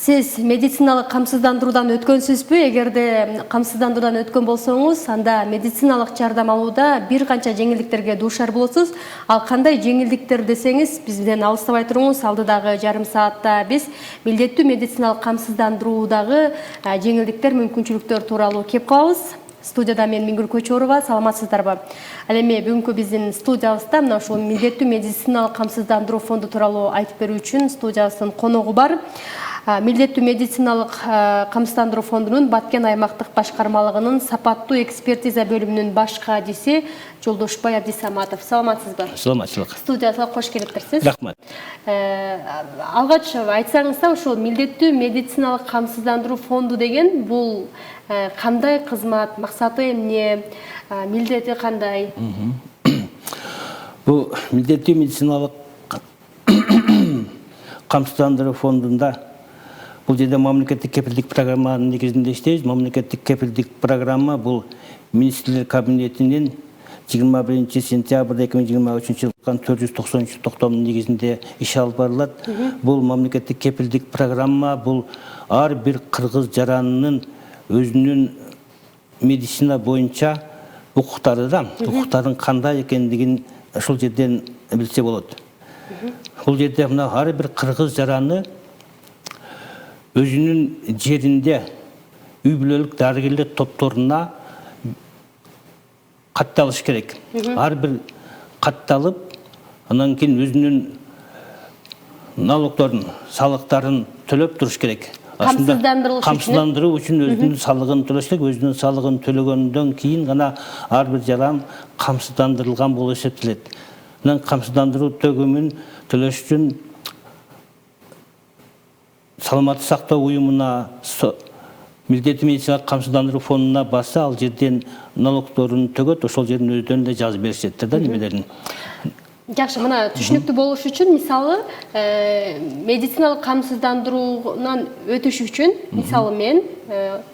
Сиз медициналык камсыздандыруудан өткөнсүзбү? Эгерде камсыздандыруудан өткөн болсоңуз, анда медициналык жардам алууда бир канча жеңилдиктерге дуушар болосуз. Ал кандай жеңилдиктер десеңиз, бизден алыстабай туруңуз. Алдыдагы жарым саатта биз милдеттүү медициналык камсыздандыруудагы жеңилдиктер, мүмкүнчүлүктөр тууралуу кеп калабыз. Студияда мен Миңгүл Көчөрова, саламатсыздарбы? Ал эми бүгүнкү биздин студиябызда мына ушул милдеттүү медициналык камсыздандыруу фонду тууралуу айтып берүү үчүн студиябыздын коногу бар. Милдеттүү медициналык камсыздандыруу фондунун Баткен аймактык башкармалыгынын сапаттуу экспертиза бөлүмүнүн баш кадиси Жолдошбай Абдисаматов. Саламатсызбы? Саламатчылык. Студияга кош келипсиз. Рахмат. Алгач айтсаңыз, ушул милдеттүү медициналык камсыздандыруу фонду деген бул кандай кызмат, максаты эмне, милдети кандай? Бул милдеттүү медициналык камсыздандыруу фондунда бул жерде мамлекеттик кепилдик программанын негизинде иштейбиз. Мамлекеттик кепилдик программа бул министрлер кабинетинин 21 сентябрда 2023 жылкан 490 токтомунун негизинде иш алып барылат. Бул мамлекеттик кепилдик программа бул ар бир кыргыз жаранынын өзүнүн медицина боюнча укуктары да, укуктарын кандай экендигин ушул жерден билсе болот. Бул жерде мына ар бир кыргыз жараны өзүнүн жеринде үй бүлөлүк дарыгерлер топторуна катталыш керек. Ар бир катталып, андан кийин өзүнүн налогдорун, салыктарын төлөп туруш керек. Камсыздандыруу үчүн өзүнүн салыгын төлөш керек. Өзүнүн салыгын төлөгөндөн кийин гана ар бир жаран камсыздандырылган болуп эсептелет. Анан камсыздандыруу төгүмүн төлөш үчүн саламаттык сактоо уюмуна, милдеттүү медициналык камсыздандыруу фондуна барса, ал жерден налогдорун төгөт, ошол жердин өздөрүнө да жазып беришет да немелерин. Жакшы, мына түшүнүктүү болуш үчүн, мисалы, медициналык камсыздандыруудан өтүш үчүн, мисалы мен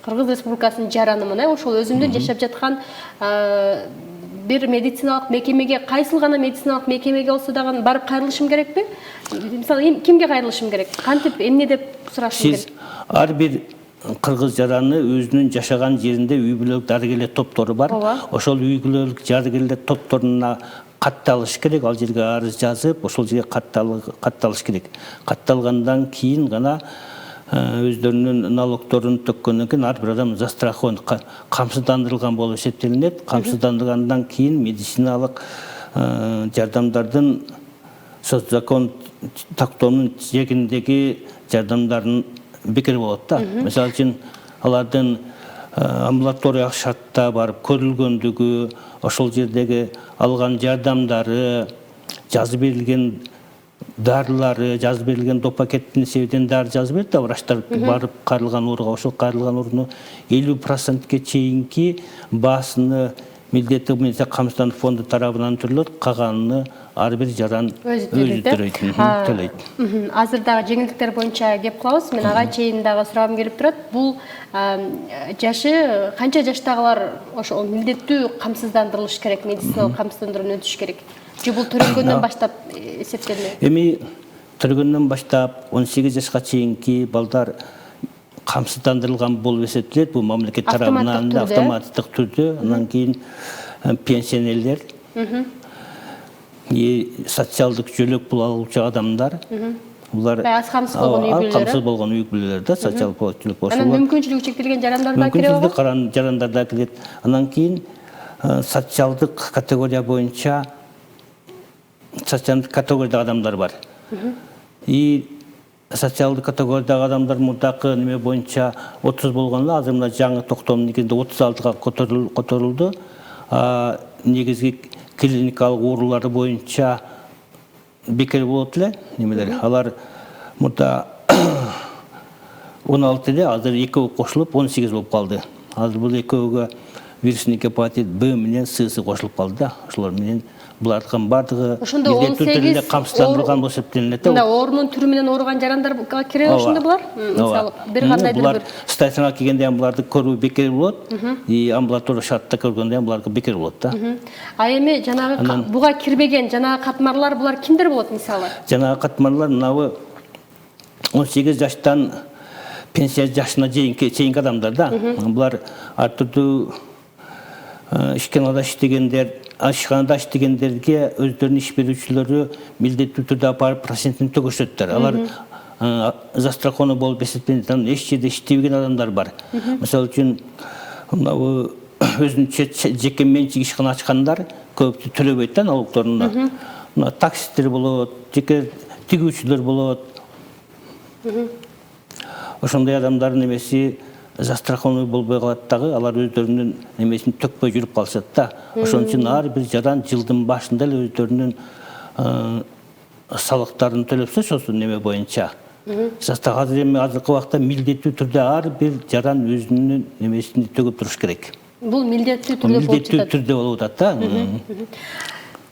Кыргыз Республикасынын жаранымын, ошол өзүмдүн жашап жаткан бир медициналык мекемеге, кайсыл гана медициналык мекемеге болсо дагы барып кайрылышым керекпи? Мисалы, кимге кайрылышым керек? Кантип, эмне деп сурашым керек? Сиз ар бир кыргыз жараны өзүнүн жашаган жеринде үй бүлөлүк дарыгерлер топтору бар. Ошол үй бүлөлүк дарыгерлер топторуна катталыш керек. Ал жерге арыз жазып, ошол жерге катталыш керек. Катталгандан кийин гана өздөрүнүн налогдорун төккөндөн кийин ар бир адам застрахован камсыздандырылган болуп эсептелинет. Камсыздандыргандан кийин медициналык жардамдардын соцзакон тактоонун чегиндеги жардамдарын бекер болот да. Мисалы үчүн алардын амбулаториялык шартта барып көрүлгөндүгү, ошол жердеги алган жардамдары, жазып берилген дарылары, жазып берилген доп пакеттин эсебинен дары жазып берет да, врачтар барып карылган ооруга, ошол карылган ооруну 50%ке чейинки баасыны милдеттүү медицина камсыздандыруу фонду тарабынан төлөт, калганын ар бир жаран өзү төлөйт. Азыр дагы жеңилдиктер боюнча кеп калабыз. Мен ага чейин дагы сурагым келип турат. Бул жашы канча жаштагылар ошол милдеттүү камсыздандырылыш керек, медициналык камсыздандыруудан өтүш керек? Же бул төрөлгөндөн баштап эсептелет? Эми төрөлгөндөн баштап 18 жашка чейинки балдар камсыздандырылган болуп эсептелет. Бул мамлекет тарабынан автоматтык түрдө, андан кийин пенсионерлер, социалдык жөлөк пул алуучу адамдар, булар камсыз болгон үй бүлөлөр да, социалдык жөлөк болушу. Анан мүмкүнчүлүгү чектелген жарандар да кире алат? Мүмкүнчүлүгү жарандар да кирет. Андан кийин социалдык категория боюнча социалдык категориядагы адамдар бар. И социалдык категориядагы адамдар мурдакы неме боюнча 30 болгондо, азыр мына жаңы токтомдун негизинде 36га которулду. Негизги клиникалык оорулары боюнча бекер болот эле немелер. Алар мурда 16 эле, азыр 2 кошулуп 18 болуп калды. Азыр бул экөөгө вирусный гепатит Б менен С кошулуп калды да. Ошолор менен булардын бардыгы милдеттүү түрдө камсыздандырылган болуп эсептелинет. Мында оорунун түрү менен ооруган жарандар кире ошондо булар? Мисалы, бир кандайдыр булар стационарга келгенде буларды көрүү бекер болот, и амбулатория шартта көргөндө буларды бекер болот да. А эми жанагы буга кирбеген жанагы катмарлар булар кимдер болот мисалы? Жанагы катмарлар мынабы 18 жаштан пенсия жашына чейинки адамдар да. Булар ар түрдүү ишканада иштегендерге өздөрүнүн иш берүүчүлөрү милдеттүү түрдө апарып процентин төгөшөттөр. Алар застрахованы болуп эсептелет. Эч жерде иштебеген адамдар бар. Мисалы үчүн өзүнчө жеке менчик ишкана ачкандар көптү төлөбөйт да налогторуна. Таксисттер болот, жеке тигүүчүлөр болот. Ошондой адамдардын немеси застрахованы болбой калат дагы, алар өздөрүнүн немесин төкпөй жүрүп калышат да. Ошон үчүн ар бир жаран жылдын башында эле өздөрүнүн салыктарын төлөпсө, ошол неме боюнча. Азыркы убакта милдеттүү түрдө ар бир жаран өзүнүн немесин төгүп туруш керек. Бул милдеттүү түрдө болуп жатат. Милдеттүү түрдө болуп атат да.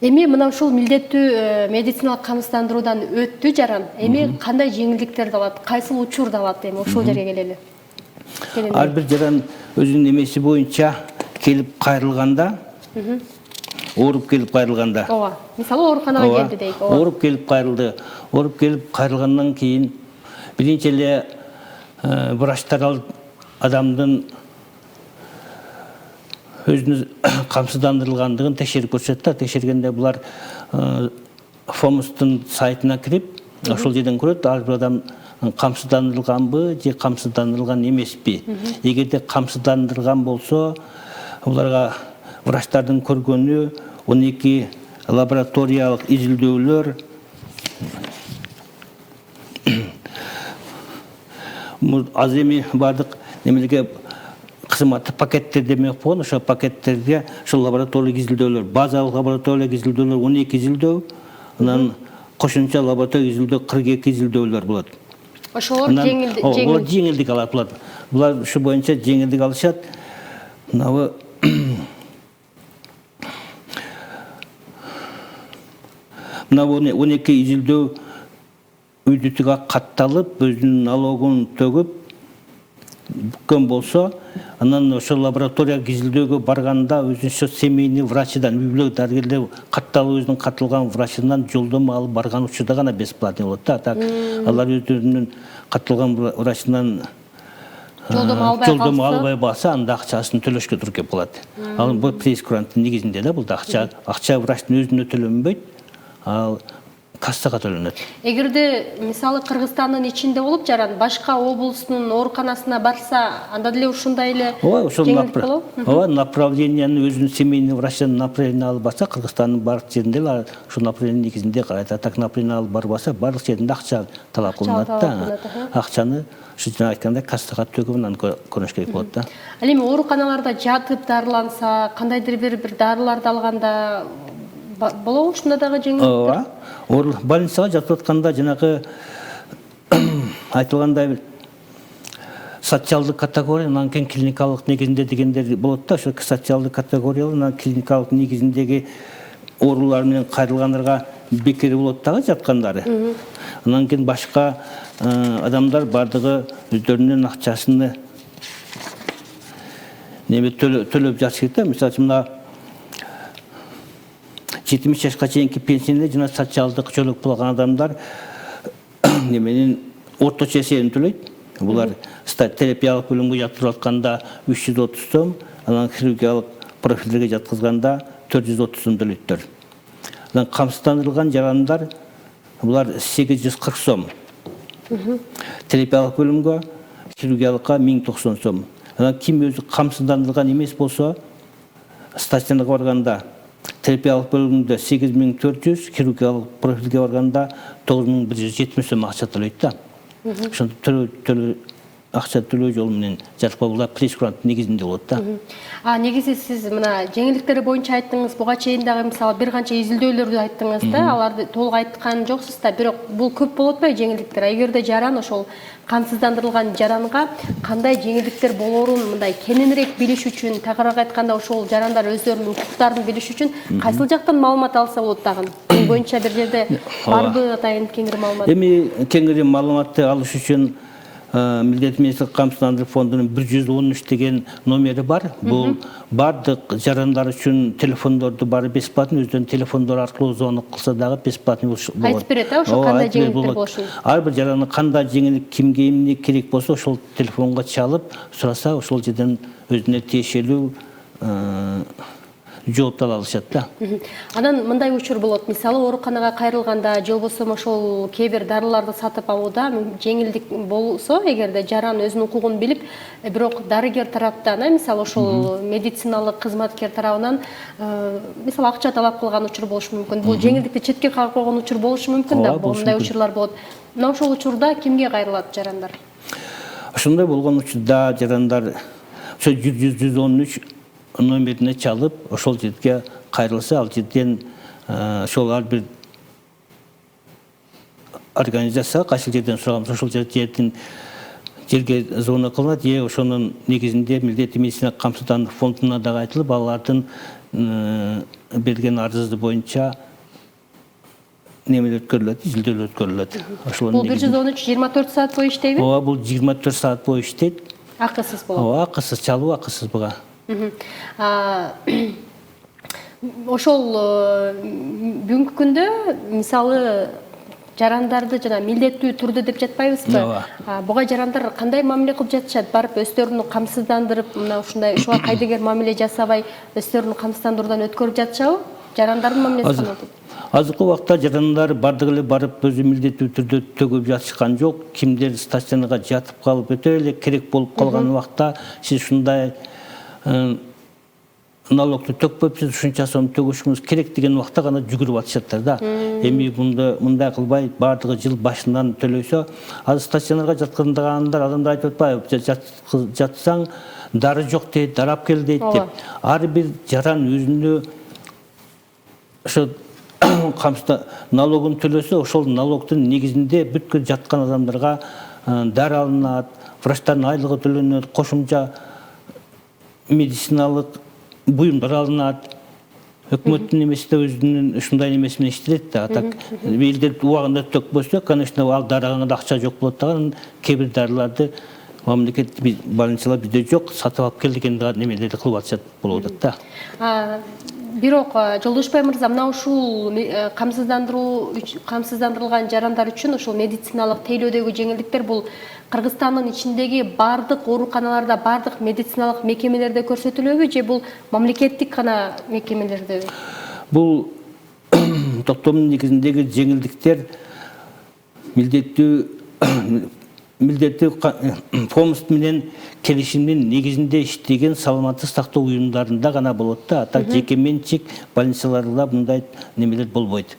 Эми мына ушул милдеттүү медициналык камсыздандыруудан өттү жаран. Эми кандай жеңилдиктерди алат? Кайсыл учурда алат эми ошол жерге келели? Ар бир жаран өзүнүн немеси боюнча келип кайрылганда, ооруп келип кайрылганда. Ооба. Мисалы ооруканага келди дейик. Ооруп келип кайрылды. Ооруп келип кайрылгандан кийин биринчи эле врачтар адамдын өзүнүн камсыздандырылгандыгын текшерип көрсөтөт. Текшергенде булар ФОМСтун сайтына кирип, ошол жерден көрөт ар бир адам камсыздандырылганбы же камсыздандырылган эмеспи. Эгерде камсыздандырылган болсо, буларга врачтардын көргөнү 12 лабораториялык изилдөөлөр, аз эми бардык немелерге кызматтык пакеттер демек болгон, ошол пакеттерге ошол лабораториялык изилдөөлөр, базалык лабораториялык изилдөөлөр 12 изилдөө, анан кошумча лабораториялык изилдөө 42 изилдөөлөр болот. Ошолор жеңилдик алат булар. Булар ушу боюнча жеңилдик алышат. Мына 12 изилдөө үйдүтүгө катталып, өзүнүн налогун төгүп бүккөн болсо, анан ошол лабораториялык изилдөөгө барганда өзүнчө семейный врачыдан, үй-бүлөк дарыгерлер катталып өзүнүн катталган врачынан жолдомо алып барган учурда гана бесплатный болот да. Так алар өздөрүнүн катталган врачынан жолдомо албай баса, анда акчасын төлөшкө туура келип калат. Ал бул прейскуранттын негизинде да, бул акча врачтын өзүнө төлөнбөйт, ал кассага төлөнөт. Эгерде мисалы Кыргызстандын ичинде болуп жаран башка облустун ооруканасына барса, анда деле ушундай эле жеңилдик болобу? Ооба, направленияны өзүнүн семейный врачтан направление алып барса, Кыргызстандын бардык жеринде эле ушул направление негизинде карайт. Так направление алып барбаса, бардык жеринде акча талап кылынат да. Акчаны ушу жана айткандай кассага төгүп анан көрүш керек болот да. Ал эми ооруканаларда жатып дарыланса, кандайдыр бир дарыларды алганда болобу ушунда дагы жеңилдиктер? Ооба. Больницага жатып атканда жанагы айтылгандай социалдык категория, анан кийин клиникалык негизинде дегендер болот да. Ошо социалдык категориялы, анан клиникалык негизиндеги оорулар менен кайрылгандарга бекер болот дагы жаткандары. Анан кийин башка адамдар бардыгы өздөрүнүн акчасыны төлөп жатыш керек да. Мисалы үчүн 70 жашка чейинки пенсионер жана социалдык жөлөк болгон адамдар неменин орточо эсебин төлөйт. Булар терапиялык бөлүмгө жаткырып атканда 330 сом, анан хирургиялык профилдерге жаткызганда 430 сом төлөйттөр. Анан камсыздандырылган жарандар булар 840 сом. Терапиялык бөлүмгө, хирургиялыкка 1090 сом. Анан ким өзү камсыздандырылган эмес болсо, стационарга барганда терапиялык бөлүмдө 8400, хирургиялык профилге барганда 9170 сом акча төлөйт да. Ошондо акча төлөө жолу менен жатпабылар прейскуранттын негизинде болот да. Негизи сиз мына жеңилдиктери боюнча айттыңыз, буга чейин дагы мисалы бир канча изилдөөлөрдү айттыңыз да, аларды толук айткан жоксуз да, бирок бул көп болот атпайбы жеңилдиктер? Эгерде жаран ошол камсыздандырылган жаранга кандай жеңилдиктер болорун мындай кененирээк билиш үчүн, тагыраак айтканда ошол жарандар өздөрүнүн укуктарын билиш үчүн кайсыл жактан маалымат алса болот дагы? Бул боюнча бир жерде барбы атайын кеңири маалымат? Эми кеңири маалыматты алыш үчүн Милдетместік қамсыздандыру фондының 113 деген номері бар. Бұл бардық жарандар үшін телефондарды бары бесплатно, өздерінің телефондар арқылы звонок қылса дағы бесплатно болады. Айтып береді, ошо қандай жеңілдіктер болушун. Әрбір жараны қандай жеңілдік кімге емне керек болса, ошол телефонға чалып, сұраса, ошол жерден өзіне тиешелүү жооптар алышат да. Анан мындай учур болот. Мисалы, ооруканага кайрылганда, же болбосо ошол кээ бир дарыларды сатып алууда жеңилдик болсо, эгерде жаран өзүнүн укугун билип, бирок дарыгер тараптан, мисалы ошол медициналык кызматкер тарабынан, мисалы акча талап кылган учур болушу мүмкүн. Бул жеңилдикти четке кагып койгон учур болушу мүмкүн да. Мындай учурлар болот. Мына ошол учурда кимге кайрылат жарандар? Ошондой болгон учурда жарандар 100-113 номерине чалып, ошол жерге кайрылса, ал жерден ошол ар бир организация кайсы жерден сураган, ошол жерден жерге звонок кылынат, ошонун негизинде милдеттүү медициналык камсыздандыруу фондуна дагы айтылып, алардын берген арызы боюнча немелер өткөрүлөт, изилдөөлөр өткөрүлөт. Бул 113 24 саат бою иштейби? Ооба, бул 24 саат бою иштейт. Акысыз болот. Ооба, акысыз чалуу, акысыз буга. Ошол бүгүнкү күндө мисалы жарандарды жана милдеттүү түрдө деп жатпайбызбы? Буга жарандар кандай мамиле кылып жатышат? Барып өздөрүн камсыздандырып, мына ушундай ушуга кайдыгер мамиле жасабай, өздөрүн камсыздандыруудан өткөрүп жатышабы? Жарандардын мамилеси кандай болот? Азыркы убакта жарандар бардыгы эле барып өзү милдеттүү түрдө төгүп жатышкан жок. Кимдер стационарга жатып калып өтө эле керек болуп калган убакта сиз ушундай налогду төкпөйсүз, ушунча сом төгүшүңүз керек деген убакта гана жүгүрүп атышаттар да. Эми мындай кылбай бардыгы жыл башынан төлөсө, азыр стационарга жаткандар адамдар айтып атпайбы, жатсаң дары жок дейт, дарап кел дейт деп. Ар бир жаран өзүнө ошо камсызда налогун төлөсө, ошол налогдун негизинде бүткүл жаткан адамдарга дары алынат, врачтардын айлыгы төлөнөт, кошумча медициналык буюмдар алынат. Өкмөттүн немеси да өзүнүн ушундай немеси менен иштелет да. Так элдер убагында төкпөсө, конечно, ал дарыга да акча жок болот дагы. Кээ бир дарыларды мамлекет больницалар бизде жок, сатып алып кел деген немелерди кылып атышат болуп атат да. Бирок Жолдошбай мырза, мына ушул камсыздандырылган жарандар үчүн ошол медициналык тейлөөдөгү жеңилдиктер бул Кыргызстандын ичиндеги бардык ооруканаларда, бардык медициналык мекемелерде көрсөтүлөбү же бул мамлекеттик гана мекемелердеби? Бул токтомдун негизиндеги жеңилдиктер милдеттүү фонд менен келишимдин негизинде иштеген саламаттык сактоо уюмдарында гана болот да. Так жеке менчик больницаларда мындай немелер болбойт.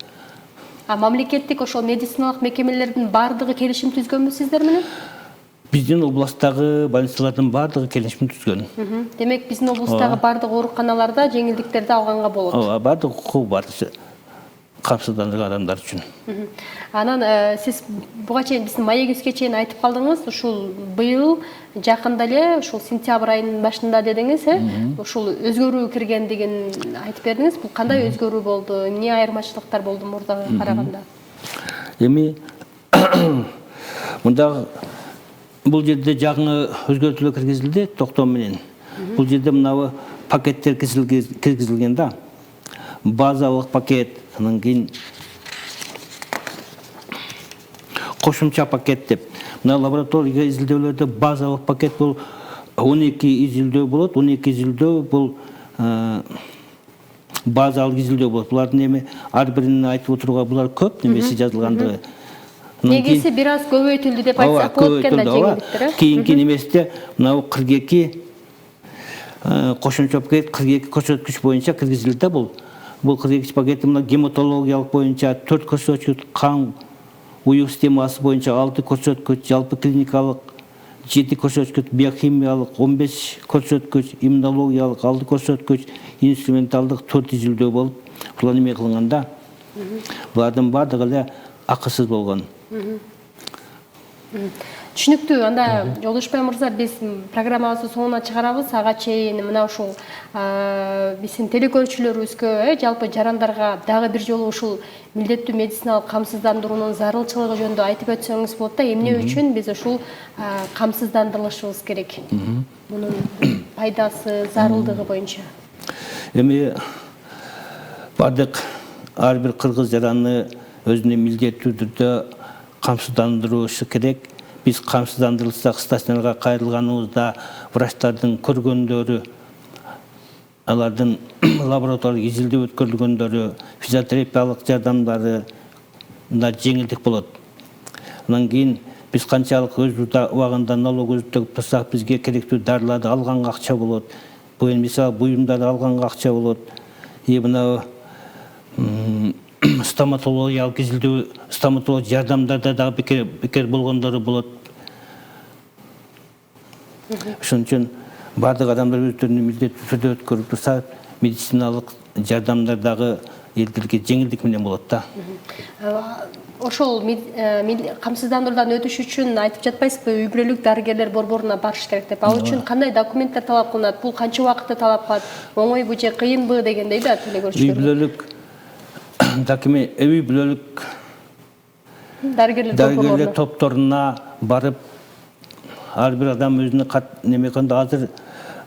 Мамлекеттик ошол медициналык мекемелердин бардыгы келишим түзгөнбү сиздер менен? Биздин областагы больницалардын бардыгы келишим түзгөн. Демек биздин облустагы бардык ооруканаларда жеңилдиктерди алганга болот. Ооба, бардык укугу бар камсыздандырган адамдар үчүн. Анан сиз буга чейин биздин маегибизге чейин айтып калдыңыз, ушул быйыл жакында эле ушул сентябрь айынын башында дедиңиз, ушул өзгөрүү киргендигин айтып бердиңиз. Бул кандай өзгөрүү болду? Эмне айырмачылыктар болду мурдага караганда? Эми мында бул жерде жаңы өзгөртүүлөр киргизилди токтом менен. Бул жерде мына пакеттер киргизилген да. Базалык пакет, анан кийин кошумча пакет деп. Мына лаборатория изилдөөлөрдө базалык пакет бул 12 изилдөө болот. 12 изилдөө бул базалык изилдөө болот. Булардын эми ар бирин айтып отурууга булар көп немеси жазылгандыгы. Негизи бир аз көбөйтүлдү деп айтсак болот экен да жеңилдиктер. Кийинки неместе мына 42 кошумча пакет 42 көрсөткүч боюнча киргизилди да бул. Бул 42 пакети мына гематологиялык боюнча 4 көрсөткүч, кан уюк системасы боюнча 6 көрсөткүч, жалпы клиникалык 7 көрсөткүч, биохимиялык 15 көрсөткүч, иммунологиялык 6 көрсөткүч, инструменталдык 4 изилдөө болуп, булар неме кылынганда, булардын бардыгы эле акысыз болгон. Түшүнүктүү. Анда Жолдошбай мырза, биз программабызды соңуна чыгарабыз. Ага чейин мына ушул биздин телекөрүүчүлөрүбүзгө, жалпы жарандарга дагы бир жолу ушул милдеттүү медициналык камсыздандыруунун зарылчылыгы жөнүндө айтып өтсөңүз болот да. Эмне үчүн биз ушул камсыздандырылышыбыз керек? Мунун пайдасы, зарылдыгы боюнча. Эми бардык ар бир кыргыз жараны өзүнө милдеттүү түрдө камсыздандырышы керек. Биз камсыздандырылсак стационарга кайрылганыбызда врачтардын көргөндөрү, алардын лабораториялык изилдөө өткөрүлгөндөрү, физиотерапиялык жардамдары да жеңилдик болот. Андан кийин биз канчалык өз убагында налог төгүп турсак, бизге керектүү дарыларды алганга акча болот. Мисалы буюмдарды алганга акча болот. Мына стоматологиялык изилдөө, стоматолог жардамдарда дагы бекер болгондору болот. Ошон үчүн бардык адамдар өздөрүнүн милдеттүү түрдө өткөрүп турса, медициналык жардамдар дагы элдерге жеңилдик менен болот да. Ошол камсыздандыруудан өтүш үчүн айтып жатпайсызбы, үй бүлөлүк дарыгерлер борборуна барыш керек деп. Ал үчүн кандай документтер талап кылынат? Бул канча убакытты талап кылат? Оңойбу же кыйынбы дегендей да телекөрүүчүлөр. Үй бүлөлүк документ, үй бүлөлүк дарыгерлер топторуна барып, ар бир адам өзүнө неме кылганда, азыр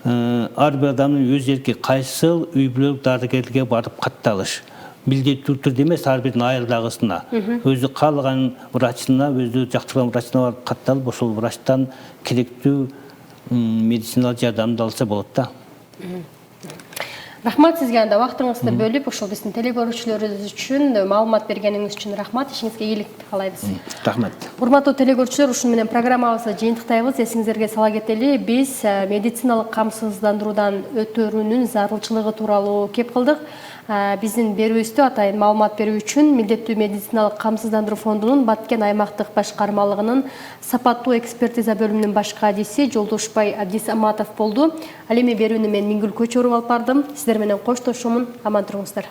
ар бир адамдын өз эрки кайсыл үй бүлөлүк дарыгерге барып катталыш. Милдеттүү түрдө эмес, ар биринин айылдагысына, өзү каалаган врачына, өзү жактырган врачына барып катталып, ошол врачтан керектүү медициналык жардамды алса болот да. Рахмат сизге, анда убактыңызды бөлүп, ошол биздин телекөрүүчүлөрүбүз үчүн маалымат бергениңиз үчүн рахмат. Ишиңизге ийгилик каалайбыз. Рахмат. Урматтуу телекөрүүчүлөр, ушуну менен программабызды жыйынтыктайбыз. Эсиңиздерге сала кетели, биз медициналык камсыздандыруудан өтөрүүнүн зарылчылыгы тууралуу кеп кылдык. Биздин берүүбүздө атайын маалымат берүү үчүн милдеттүү медициналык камсыздандыруу фондунун Баткен аймактык башкармалыгынын сапаттуу экспертиза бөлүмүнүн баш кадиси Жолдошбай Абдисаматов болду. Ал эми берүүнү мен Миңгүл Көчөрүп алып бардым. Сиздер менен коштошумун. Аман туруңуздар.